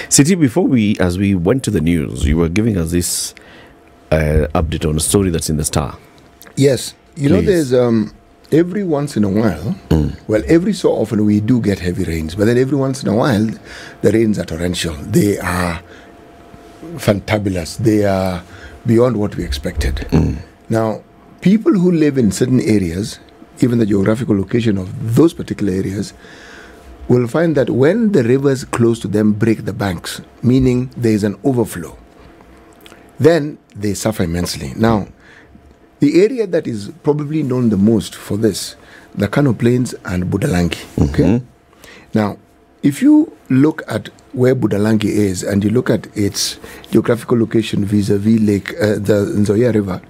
City, as we went to the news, you were giving us this update on a story that's in the Star. Yes. You know, there's every once in a while, well, every so often we do get heavy rains, but then every once in a while, the rains are torrential. They are fantabulous. They are beyond what we expected. Now, people who live in certain areas, even the geographical location of those particular areas, will find that when the rivers close to them break the banks, meaning there is an overflow, then they suffer immensely. Now, the area that is probably known the most for this, the Kano Plains and Budalangi. Okay. Now, if you look at where Budalangi is and you look at its geographical location vis-a-vis the Nzoia River,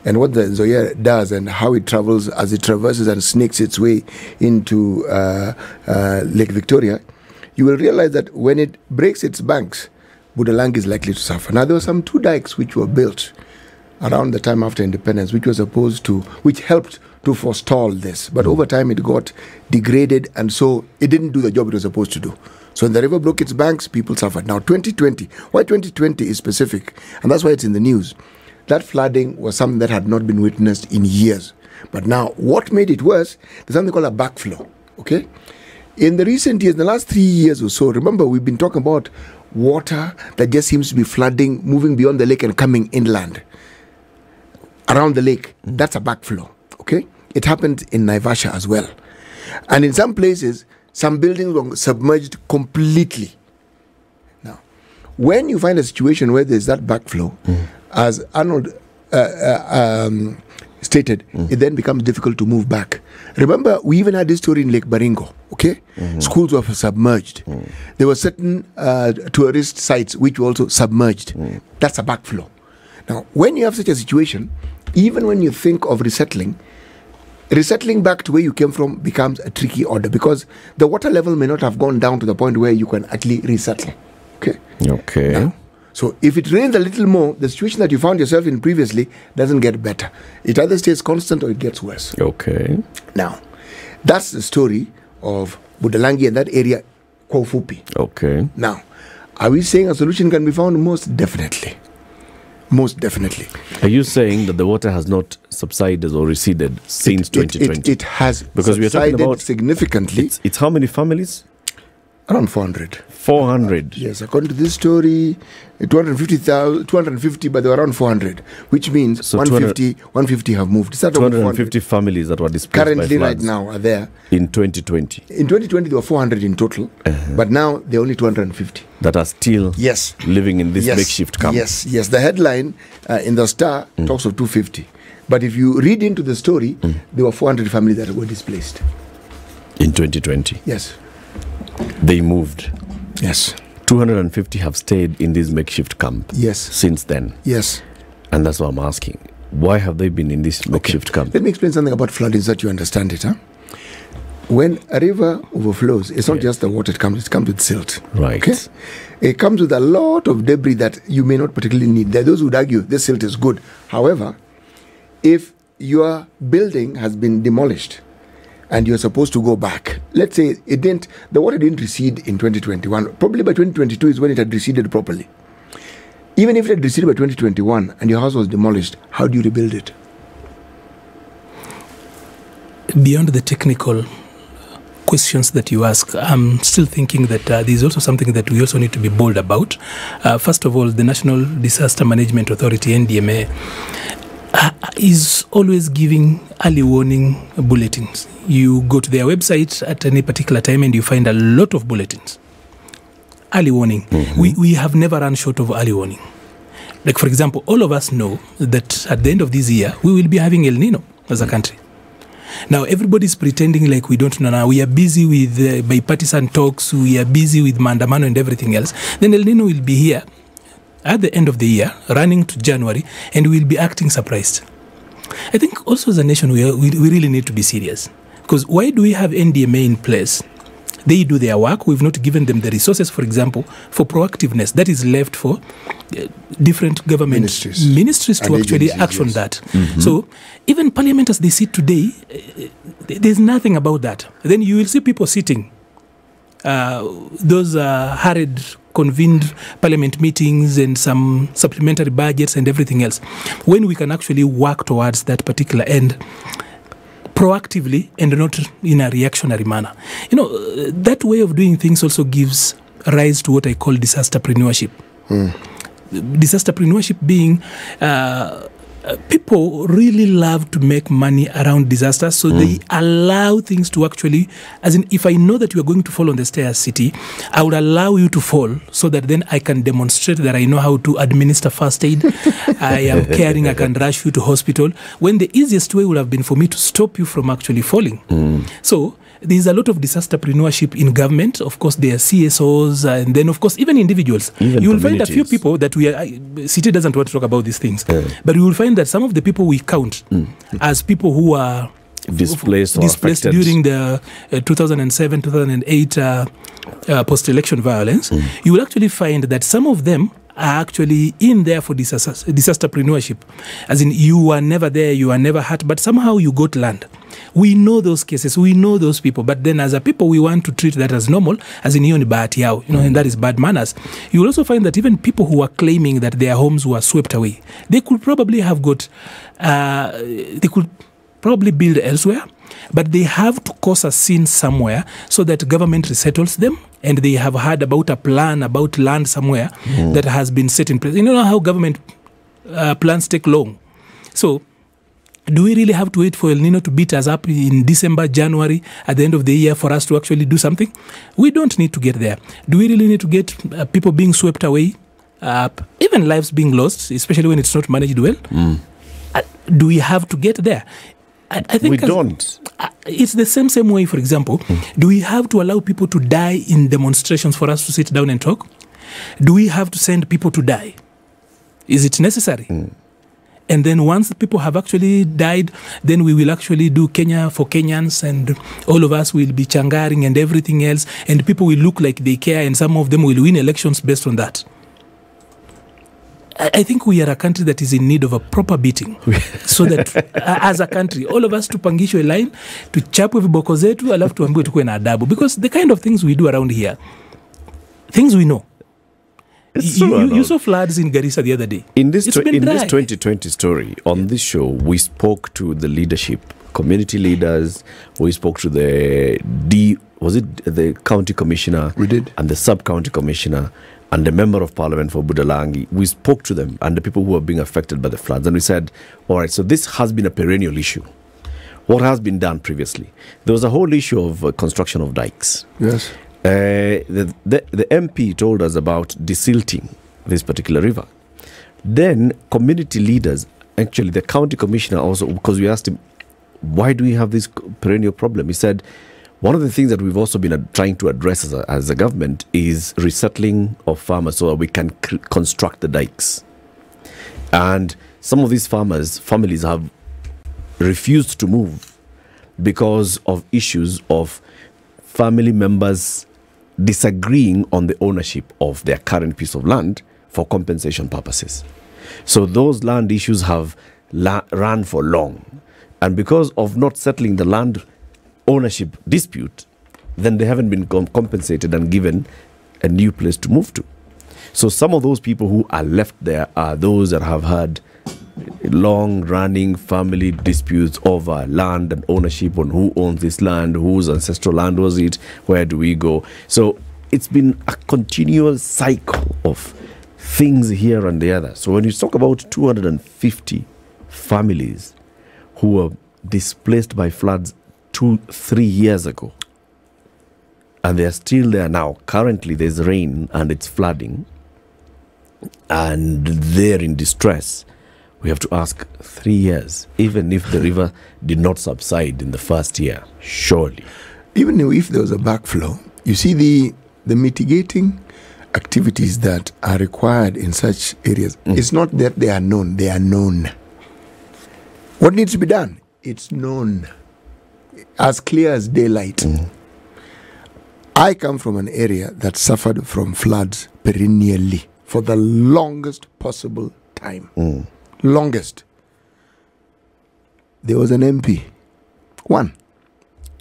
and what the Nzoia does and how it travels as it traverses and snakes its way into Lake Victoria, you will realize that when it breaks its banks, Budalangi is likely to suffer. Now, there were some 2 dikes which were built around the time after independence, which helped to forestall this. But over time, it got degraded, and so it didn't do the job it was supposed to do. So when the river broke its banks, people suffered. Now, 2020, why 2020 is specific, and that's why it's in the news. That flooding was something that had not been witnessed in years. But now, what made it worse, there's something called a backflow, okay? In the recent years, in the last 3 years or so, remember, we've been talking about water that just seems to be flooding, moving beyond the lake and coming inland. Around the lake, that's a backflow, okay? It happened in Naivasha as well. And in some places, some buildings were submerged completely. Now, when you find a situation where there's that backflow, as Arnold stated, it then becomes difficult to move back. Remember, we even had this story in Lake Baringo, okay? Schools were submerged. There were certain tourist sites which were also submerged. That's a backflow. Now, when you have such a situation, even when you think of resettling back to where you came from becomes a tricky order, because the water level may not have gone down to the point where you can actually resettle. Okay. Okay. Now, so if it rains a little more, the situation that you found yourself in previously doesn't get better. It either stays constant or it gets worse. Okay. Now, that's the story of Budalangi and that area, Kwa Ufupi. Okay. Now, are we saying a solution can be found? Most definitely. Most definitely. Are you saying that the water has not subsided or receded since 2020? It has, because we are talking about significantly. It's how many families? Around 400. 400. Yes, according to this story, 250, but they were around 400, which means so 150 have moved. Is that 250 families that were displaced currently by floods right now are there. In 2020. In 2020, there were 400 in total, but now there are only 250 that are still living in this makeshift camp. Yes. The headline in the Star talks of 250, but if you read into the story, there were 400 families that were displaced in 2020. Yes, they moved. Yes. 250 have stayed in this makeshift camp. Yes. Since then. Yes. And that's what I'm asking. Why have they been in this makeshift camp? Let me explain something about flooding so that you understand it. When a river overflows, it's not just the water it comes with silt. Right. Okay? It comes with a lot of debris that you may not particularly need. There are those who would argue this silt is good. However, if your building has been demolished and you're supposed to go back, let's say the water didn't recede in 2021, probably by 2022 is when it had receded properly. Even if it had receded by 2021 and your house was demolished, how do you rebuild it? Beyond the technical questions that you ask, I'm still thinking that there's also something that we also need to be bold about. First of all, the National Disaster Management Authority, NDMA, is always giving early warning bulletins. You go to their website at any particular time and you find a lot of bulletins. Early warning. We have never run short of early warning. Like, for example, all of us know that at the end of this year, we will be having El Nino as a country. Now, everybody's pretending like we don't know now. We are busy with bipartisan talks. We are busy with Mandamano and everything else. Then El Nino will be here at the end of the year, running to January, and we'll be acting surprised. I think also as a nation, we really need to be serious. Because why do we have NDMA in place? They do their work. We've not given them the resources, for example, for proactiveness. That is left for different government ministries to actually act on that. So even Parliament as they sit today, there's nothing about that. Then you will see people sitting, those hurried convened parliament meetings and some supplementary budgets and everything else, when we can actually work towards that particular end proactively and not in a reactionary manner. That way of doing things also gives rise to what I call disasterpreneurship. Disasterpreneurship being people really love to make money around disasters, so they allow things to actually, as in, if I know that you are going to fall on the stairs, City, I would allow you to fall so that then I can demonstrate that I know how to administer first aid. I am caring, I can rush you to hospital, when the easiest way would have been for me to stop you from actually falling. So there's a lot of disasterpreneurship in government. Of course, there are CSOs, and then, of course, even individuals. You will find a few people that City doesn't want to talk about these things, but you will find that some of the people we count as people who are displaced during the 2007-2008 post-election violence, you will actually find that some of them are actually in there for disasterpreneurship. As in, you were never there, you were never hurt, but somehow you got land. We know those cases, we know those people, but then as a people, we want to treat that as normal, as in and that is bad manners. You will also find that even people who are claiming that their homes were swept away, they could probably have got, they could probably build elsewhere, but they have to cause a scene somewhere so that government resettles them, and they have heard about a plan about land somewhere that has been set in place. You know how government plans take long. So do we really have to wait for El Nino to beat us up in December, January, at the end of the year for us to actually do something? We don't need to get there. Do we really need to get people being swept away, even lives being lost, especially when it's not managed well? Do we have to get there? I think we don't. It's the same way, for example. Do we have to allow people to die in demonstrations for us to sit down and talk? Do we have to send people to die? Is it necessary? And then once the people have actually died, then we will actually do Kenya for Kenyans, and all of us will be changaring and everything else, and people will look like they care, and some of them will win elections based on that. I think we are a country that is in need of a proper beating, so that as a country, all of us tupangishwe line, tuchapwe viboko zetu, alafu tuambiwe tukuwe na adabu, because the kind of things we do around here, things we know. You saw floods in Garissa the other day. In this 2020 story, on this show, we spoke to the leadership, community leaders. We spoke to the county commissioner? We did. And the sub-county commissioner and the member of parliament for Budalangi. We spoke to them and the people who are being affected by the floods. And we said, all right, so this has been a perennial issue. What has been done previously? There was a whole issue of construction of dikes. Yes. The MP told us about desilting this particular river. Then community leaders, actually the county commissioner also, because we asked him, why do we have this perennial problem? He said, one of the things that we've also been trying to address as a government is resettling of farmers so that we can construct the dikes. And some of these families have refused to move because of issues of family members disagreeing on the ownership of their current piece of land for compensation purposes. So those land issues have run for long. And because of not settling the land ownership dispute, then they haven't been compensated and given a new place to move to. So some of those people who are left there are those that have had long-running family disputes over land and ownership on who owns this land, whose ancestral land was it, where do we go. So it's been a continual cycle of things here and the other. So when you talk about 250 families who were displaced by floods 2-3 years ago, and they're still there now, currently there's rain and it's flooding, and they're in distress, we have to ask 3 years, even if the river did not subside in the first year, surely. Even if there was a backflow, you see the mitigating activities that are required in such areas. It's not that they are known, they are known. What needs to be done? It's known. As clear as daylight. I come from an area that suffered from floods perennially for the longest possible time. Longest. There was an MP, one.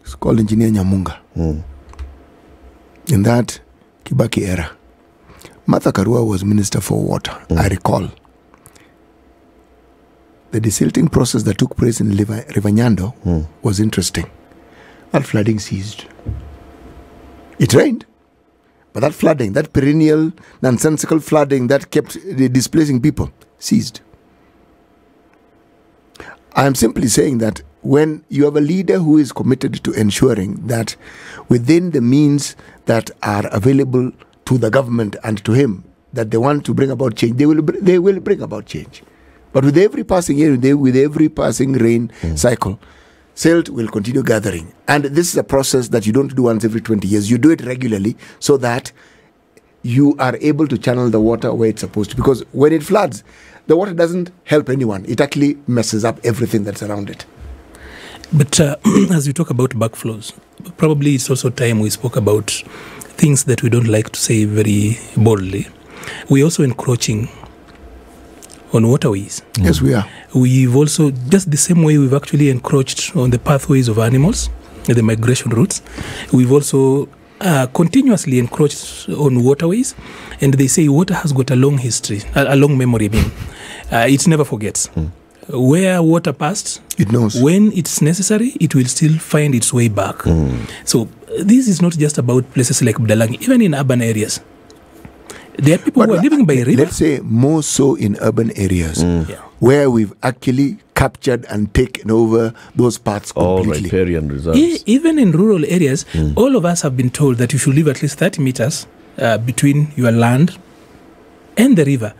It's called Engineer Nyamunga. In that Kibaki era. Martha Karua was Minister for Water, I recall. The desilting process that took place in River Nyando was interesting. That flooding ceased. It rained, but that flooding, that perennial, nonsensical flooding that kept displacing people, ceased. I am simply saying that when you have a leader who is committed to ensuring that within the means that are available to the government and to him, that they want to bring about change, they will bring about change. But with every passing year, with every passing rain cycle, silt will continue gathering. And this is a process that you don't do once every 20 years. You do it regularly so that you are able to channel the water where it's supposed to. Because when it floods, the water doesn't help anyone. It actually messes up everything that's around it. But as we talk about backflows, probably it's also time we spoke about things that we don't like to say very boldly. We're also encroaching on waterways. Yes, we are. We've also, just the same way we've actually encroached on the pathways of animals, the migration routes, we've also continuously encroached on waterways. And they say water has got a long history, a long memory. It never forgets. Where water passed, it knows. When it's necessary, it will still find its way back. So this is not just about places like Budalangi, even in urban areas. There are people who are living by a river. Let's say more so in urban areas, where we've actually captured and taken over those parts completely. All riparian reserves. Even in rural areas, all of us have been told that you should live at least 30 meters between your land and the river.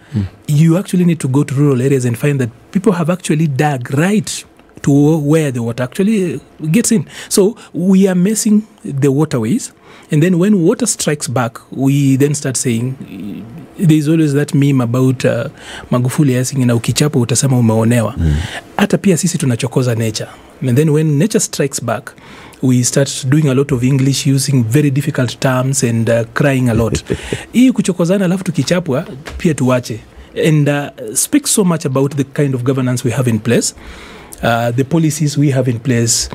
You actually need to go to rural areas and find that people have actually dug right to where the water actually gets in. So we are messing the waterways. And then when water strikes back, we then start saying, there's always that meme about Magufuli asking, na ukichapa utasema umeonewa. Hata pia sisi tunachokoza nature. And then when nature strikes back, we start doing a lot of English, using very difficult terms and crying a lot. Hii kuchokozana alafu tukichapwa pia tuwache. And speaks so much about the kind of governance we have in place, the policies we have in place,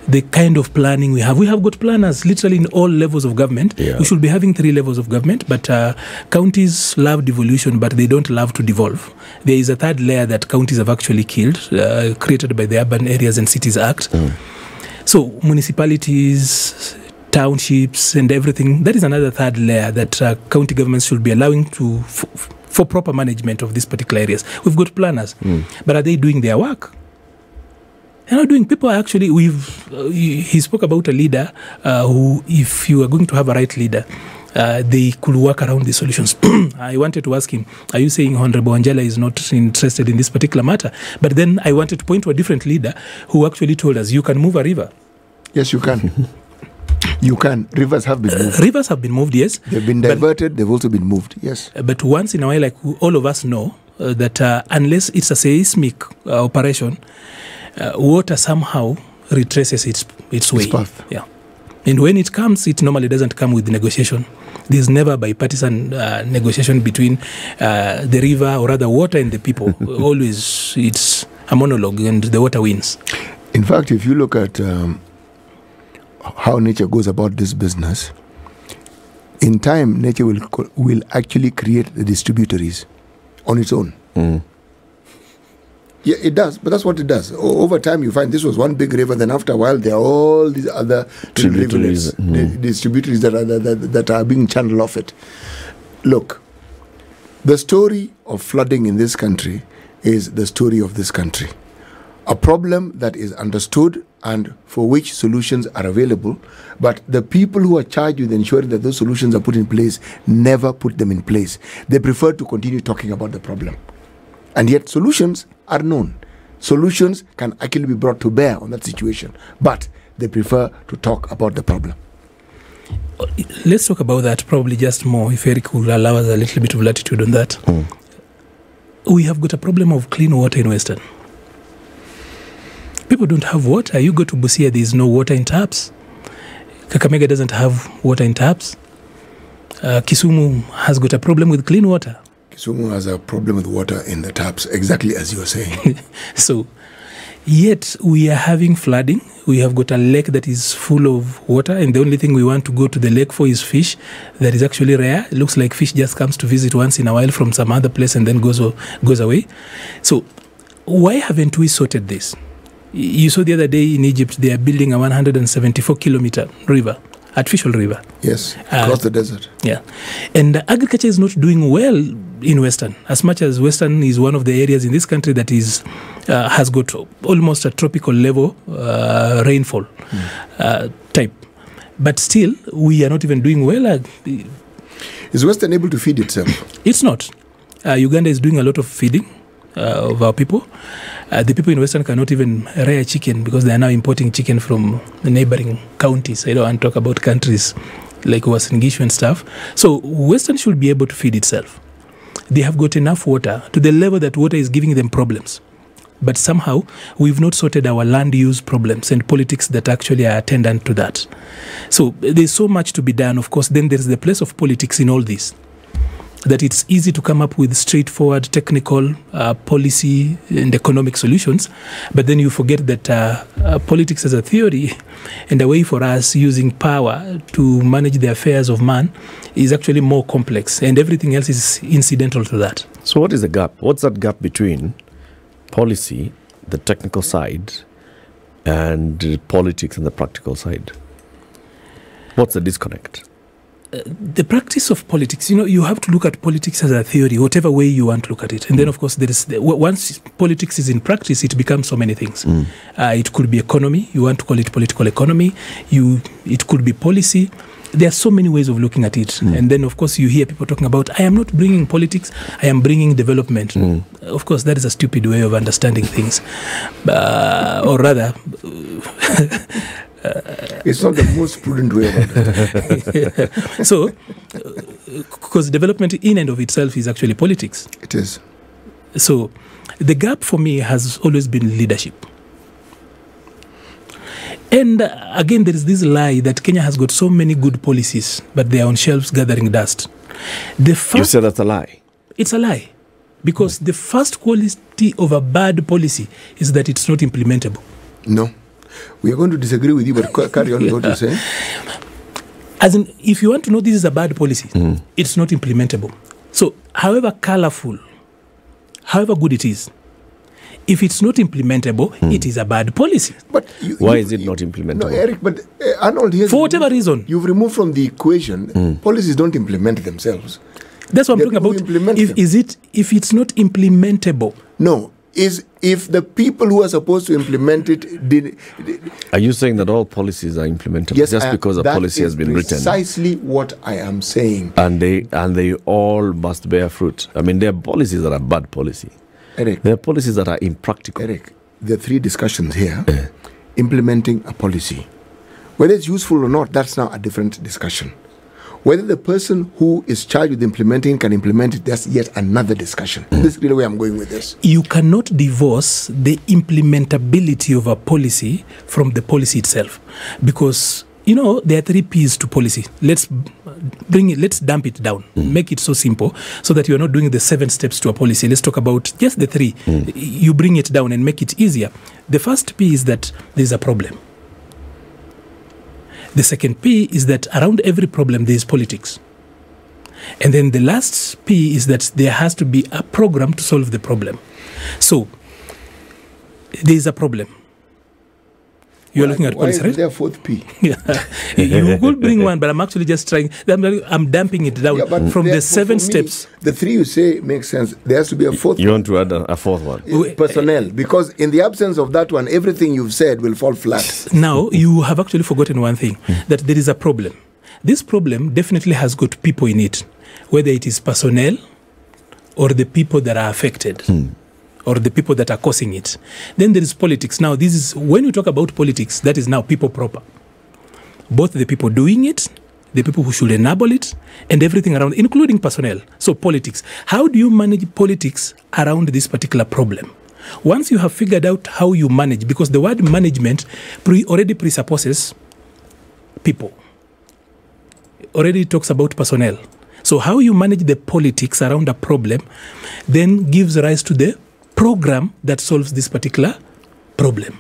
the kind of planning we have. We have got planners literally in all levels of government. We should be having 3 levels of government, but counties love devolution, but they don't love to devolve. There is a 3rd layer that counties have actually killed, created by the Urban Areas and Cities Act. So municipalities, townships and everything, that is another 3rd layer that county governments should be allowing to for proper management of these particular areas. We've got planners, but are they doing their work? They're not doing. People are actually, he spoke about a leader who, if you are going to have a right leader, they could work around the solutions. I wanted to ask him, are you saying Honorable Angela is not interested in this particular matter? But then I wanted to point to a different leader who actually told us, you can move a river. Yes, you can. You can. Rivers have been moved. Rivers have been moved, yes. They've been diverted. They've also been moved, yes. But once in a while, like all of us know, that unless it's a seismic operation, water somehow retraces its way. Its path. Yeah. And when it comes, it normally doesn't come with negotiation. There's never bipartisan negotiation between the river, or rather water, and the people. Always it's a monologue and the water wins. In fact, if you look at how nature goes about this business, in time, nature will actually create the distributaries on its own. Yeah, it does, but that's what it does. Over time, you find this was one big river, then after a while, there are all these other tributaries, distributaries that are being channeled off it. Look, the story of flooding in this country is the story of this country. A problem that is understood and for which solutions are available, but the people who are charged with ensuring that those solutions are put in place never put them in place. They prefer to continue talking about the problem. And yet solutions are known. Solutions can actually be brought to bear on that situation, but they prefer to talk about the problem. Let's talk about that probably just more, if Eric will allow us a little bit of latitude on that. We have got a problem of clean water in Western. People don't have water. You go to Busia, there is no water in taps. Kakamega doesn't have water in taps. Kisumu has got a problem with clean water. Kisumu has a problem with water in the taps, exactly as you were saying. So Yet we are having flooding. We have got a lake that is full of water, and the only thing we want to go to the lake for is fish. That is actually rare. It looks like fish just comes to visit once in a while from some other place and then goes away. So why haven't we sorted this? You saw the other day in Egypt, they are building a 174-kilometer river, artificial river. Yes, across the desert. Yeah. And agriculture is not doing well in Western, as much as Western is one of the areas in this country that is has got almost a tropical level rainfall type. But still, we are not even doing well. Is Western able to feed itself? It's not. Uganda is doing a lot of feeding of our people. The people in Western cannot even rear chicken because they are now importing chicken from the neighboring counties. I don't want to talk about countries like Uasin Gishu and stuff. So Western should be able to feed itself. They have got enough water to the level that water is giving them problems. But somehow we've not sorted our land use problems and politics that actually are attendant to that. So there's so much to be done. Of course, then there's the place of politics in all this. That it's easy to come up with straightforward technical policy and economic solutions, but then you forget that politics as a theory and a way for us using power to manage the affairs of man is actually more complex, and everything else is incidental to that. So what is the gap? What's that gap between policy, the technical side, and politics and the practical side? What's the disconnect? The practice of politics, you have to look at politics as a theory, whatever way you want to look at it. And then, of course, once politics is in practice, it becomes so many things. It could be economy. You want to call it political economy. It could be policy. There are so many ways of looking at it. And then, of course, you hear people talking about, I am not bringing politics, I am bringing development. Of course, that is a stupid way of understanding things. Or rather... it's not the most prudent way of it. So, because development in and of itself is actually politics. It is. So, the gap for me has always been leadership. And again, there is this lie that Kenya has got so many good policies, but they are on shelves gathering dust. You said that's a lie. It's a lie. Because the first quality of a bad policy is that it's not implementable. No. We are going to disagree with you, but carry on what you're saying. As in, if you want to know this is a bad policy, it's not implementable. So, however colorful, however good it is, if it's not implementable, it is a bad policy. But why is it not implementable? No, Eric, but Arnold, for whatever reason. You've removed from the equation, policies don't implement themselves. That's what I'm talking about. If it's not implementable? No. If the people who are supposed to implement it did... Are you saying that all policies are implementable just because a policy has been written? Precisely what I am saying. And they all must bear fruit. I mean, there are policies that are bad policy. Eric. There are policies that are impractical. Eric, there are three discussions here. Implementing a policy. Whether it's useful or not, that's now a different discussion. Whether the person who is charged with implementing can implement it, that's yet another discussion. This is really where I'm going with this. You cannot divorce the implementability of a policy from the policy itself. Because, there are 3 P's to policy. Let's dump it down. Make it so simple so that you're not doing the 7 steps to a policy. Let's talk about just the 3. You bring it down and make it easier. The first P is that there's a problem. The second P is that around every problem there is politics. And then the last P is that there has to be a program to solve the problem. So, there is a problem. You're looking at policy, right? Why is there a 4th P? You could bring one, but I'm actually just trying. I'm damping it down from the 7 steps. The 3 you say makes sense. There has to be a 4th. You want to add a 4th one? Personnel. Because in the absence of that one, everything you've said will fall flat. Now, you have actually forgotten one thing, that there is a problem. This problem definitely has got people in it, whether it is personnel or the people that are affected. Or the people that are causing it. Then there is politics. Now, this is when you talk about politics, that is now people proper. Both the people doing it, the people who should enable it, and everything around, including personnel. So politics. How do you manage politics around this particular problem? Once you have figured out how you manage, because the word management already presupposes people. Already talks about personnel. So how you manage the politics around a problem then gives rise to the program that solves this particular problem.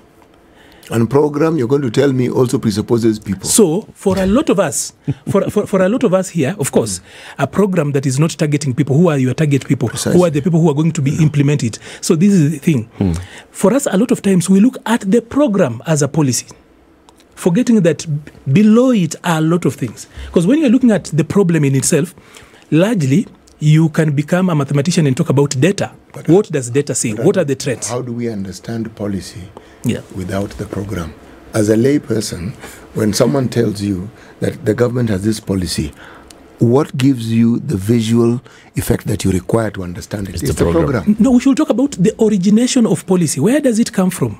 And program, you're going to tell me, also presupposes people. So, for a lot of us, for a lot of us here, of course, a program that is not targeting people, who are your target people? Precisely. Who are the people who are going to be implemented? So this is the thing. For us, a lot of times, we look at the program as a policy, forgetting that below it are a lot of things. Because when you're looking at the problem in itself, largely, you can become a mathematician and talk about data. But what does data say? What are the threats? How do we understand policy without the program? As a layperson, when someone tells you that the government has this policy, what gives you the visual effect that you require to understand it? It's the program. No, we should talk about the origination of policy. Where does it come from?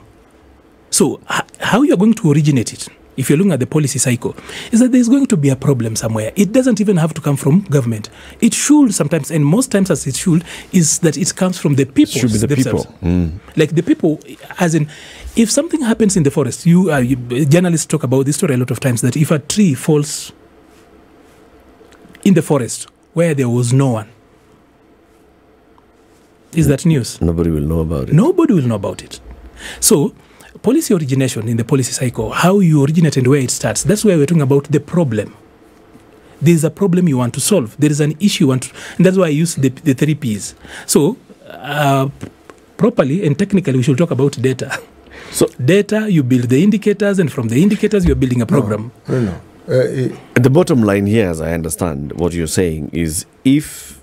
So how you are going to originate it, if you're looking at the policy cycle, is that there's going to be a problem somewhere. It doesn't even have to come from government. It should sometimes, and most times as it should, is that it comes from the people. Should be the themselves. people. Like the people, as in, if something happens in the forest, journalists talk about this story a lot of times, that if a tree falls in the forest where there was no one, is that news? Nobody will know about it. Nobody will know about it. So, policy origination in the policy cycle, how you originate and where it starts, that's where we're talking about the problem. There's a problem you want to solve. There is an issue you want to, and that's why I use the 3 Ps. So, properly and technically, we should talk about data. So, data, you build the indicators, and from the indicators, you're building a program. The bottom line here, as I understand what you're saying, is if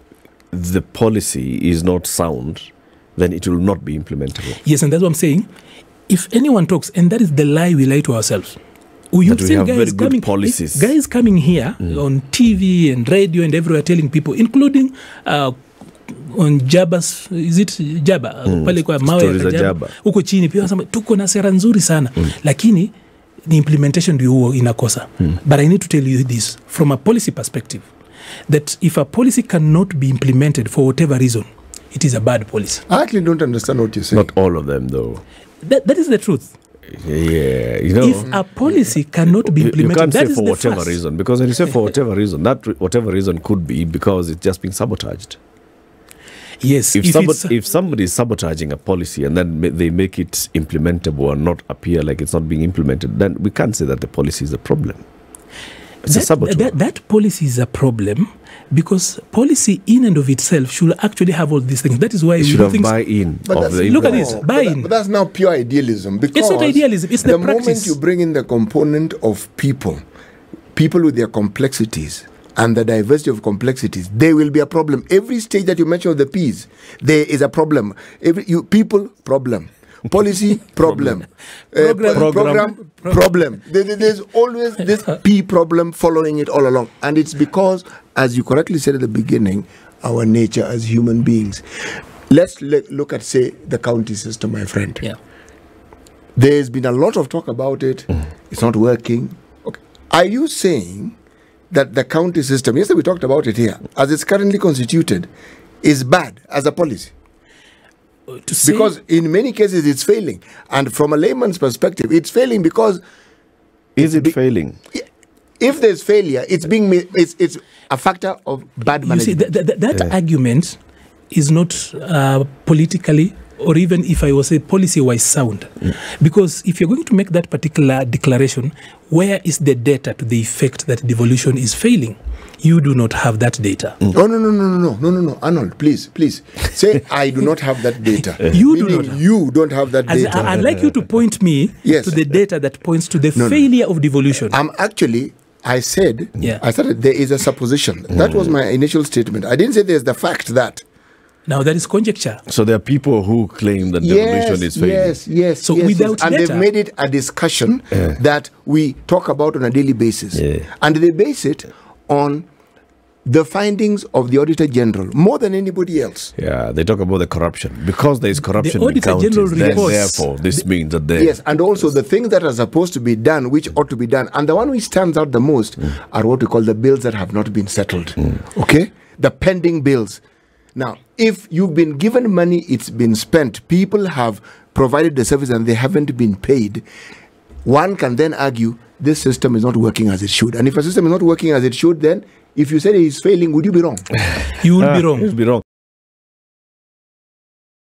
the policy is not sound, then it will not be implementable. Yes, and that's what I'm saying. If anyone talks, and that is the lie we lie to ourselves. You've seen guys coming, guys coming here on TV and radio and everywhere telling people, including on Jaba's, is it Jaba? Pale kwa mawe ya Jaba. Uko chini pia wanasema tuko na sera nzuri sana, lakini the implementation ndio huo inakosa. But I need to tell you this from a policy perspective, that if a policy cannot be implemented for whatever reason, it is a bad policy. I actually don't understand what you're saying. Not all of them, though. That is the truth. Yeah, you know, if a policy cannot be implemented, you can't that say is for the whatever first. reason, because when you say for whatever reason, that whatever reason could be because it's just being sabotaged. Yes. If somebody is sabotaging a policy and then they make it implementable or not appear like it's not being implemented, then we can't say that the policy is a problem. It's a saboteur. That policy is a problem because policy in and of itself should actually have all these things. That is why you should have buy-in. Look at this, buy-in. But that's now pure idealism. Because it's not idealism, it's the practice. Moment you bring in the component of people with their complexities and the diversity of complexities, there will be a problem. Every stage that you mention of the P's, there is a problem. People, problem. Policy, problem. Program, problem. There's always this P problem following it all along. And it's because, as you correctly said at the beginning, our nature as human beings. Let's look at, say, the county system, my friend. Yeah. There's been a lot of talk about it. It's not working. Okay. Are you saying that the county system, yesterday we talked about it here, as it's currently constituted, is bad as a policy? Because in many cases it's failing, and from a layman's perspective, it's failing because is it failing? If there's failure, it's a factor of bad management. You see, that argument is not politically, or even if I was a policy-wise sound, because if you're going to make that particular declaration, where is the data to the effect that devolution is failing? You do not have that data. Oh, no, Arnold, please. Say, I do not have that data. You don't have that data. I'd like you to point me to the data that points to the failure of devolution. I said there is a supposition. That was my initial statement. I didn't say there's the fact that. Now, that is conjecture. So there are people who claim that devolution is failing. Yes. So without and data, they've made it a discussion that we talk about on a daily basis. And they base it on the findings of the Auditor General more than anybody else. Yeah, they talk about the corruption. Because there is corruption in counties, then therefore this means that they... Yes, and also the things that are supposed to be done, which ought to be done. And the one which stands out the most are what we call the bills that have not been settled. Okay? The pending bills. Now, if you've been given money, it's been spent, people have provided the service and they haven't been paid, one can then argue this system is not working as it should. And if a system is not working as it should, then if you said it is failing, would you be wrong? You would be wrong. You'd be wrong.